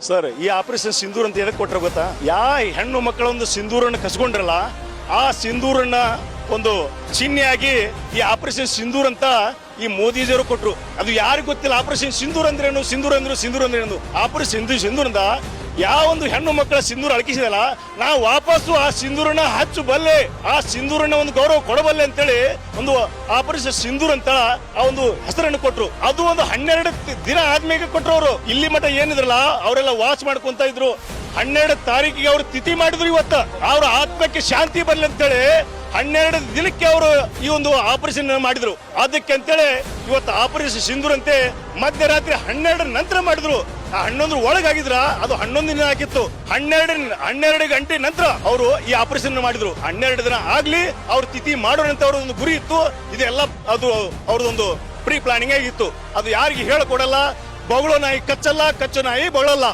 Sir, ಈ operation Sindoor ಅಂತ ಎದಕ್ಕೆ ಕೊಟ್ಟರೆ ಗೊತ್ತಾ? ಹೆಣ್ಣು ಮಕ್ಕಳ ಒಂದು ಸಿಂಧೂರನ್ನು ಕಸ್ಕೊಂಡ್ರಲ್ಲ, ಆ ಸಿಂಧೂರನ್ನ ಒಂದು ಚಿಹ್ನೆಯಾಗಿ ಈ ಆಪರೇಷನ್ ಸಿಂಧೂರ್ ಅಂತ ಈ ಮೋದಿಜಿಯವರು ಕೊಟ್ರು. ಅದು ಯಾರಿಗೂ ಗೊತ್ತಿಲ್ಲ ಆಪರೇಷನ್ ಸಿಂಧೂರ್ ಅಂದ್ರೇನು, ಸಿಂಧೂರ್ ಅಂದ್ರೇನು. ಆಪರೇಷನ್ ಸಿಂಧೂರಿಂದ ಯಾವ ಒಂದು ಹೆಣ್ಣು ಮಕ್ಕಳ ಸಿಂಧೂರ ಅಳಕಿಸಿದಲ್ಲ, ನಾವು ವಾಪಸ್ಸು ಆ ಸಿಂಧೂರನ್ನ ಹಚ್ಚು ಬಲ್ಲೆ, ಆ ಸಿಂಧೂರನ್ನ ಒಂದು ಗೌರವ ಕೊಡಬಲ್ಲೆ ಅಂತೇಳಿ ಒಂದು ಆಪರೇಷನ್ ಸಿಂಧೂರ್ ಅಂತ ಆ ಒಂದು ಹೆಸರನ್ನು ಕೊಟ್ರು. ಅದು ಒಂದು 12 ದಿನ ಆದ್ಮೇಲೆ ಕೊಟ್ರು. ಅವರು ಇಲ್ಲಿ ಮಠ ಏನಿದ್ರಲ್ಲ ಅವರೆಲ್ಲ ವಾಚ್ ಮಾಡ್ಕೊಂತ ಇದ್ರು. 12 ತಾರೀಕಿಗೆ ಅವರು ತಿಥಿ ಮಾಡಿದ್ರು. ಇವತ್ತ ಅವ್ರ ಆತ್ಮಕ್ಕೆ ಶಾಂತಿ ಬರ್ಲಿ ಅಂತೇಳಿ 12 ದಿನಕ್ಕೆ ಅವರು ಈ ಒಂದು ಆಪರೇಷನ್ ಮಾಡಿದ್ರು. ಅದಕ್ಕೆ ಅಂತೇಳಿ ಇವತ್ತು ಆಪರೇಷನ್ ಸಿಂಧೂರ್ ಅಂತೆ ಮಧ್ಯರಾತ್ರಿ 12 ನಂತರ ಮಾಡಿದ್ರು. ಆ 11 ಒಳಗಾಗಿದ್ರ ಅದು 11 ದಿನ ಆಗಿತ್ತು. 12 ಗಂಟೆ ನಂತರ ಅವರು ಈ ಆಪರೇಷನ್ ಮಾಡಿದ್ರು. 12 ದಿನ ಆಗ್ಲಿ ಅವ್ರ ತಿಥಿ ಮಾಡೋಣ ಅಂತ ಅವ್ರ ಒಂದು ಗುರಿ ಇತ್ತು. ಇದೆಲ್ಲ ಅದು ಅವ್ರದೊಂದು ಪ್ರೀ ಪ್ಲಾನಿಂಗ್ ಆಗಿತ್ತು. ಅದು ಯಾರಿಗೆ ಹೇಳ್ಕೊಡಲ್ಲ. ಬೊಗಳೋ ನಾಯಿ ಕಚ್ಚಲ್ಲ, ಕಚ್ಚೋ ನಾಯಿ ಬೊಳಲ್ಲ.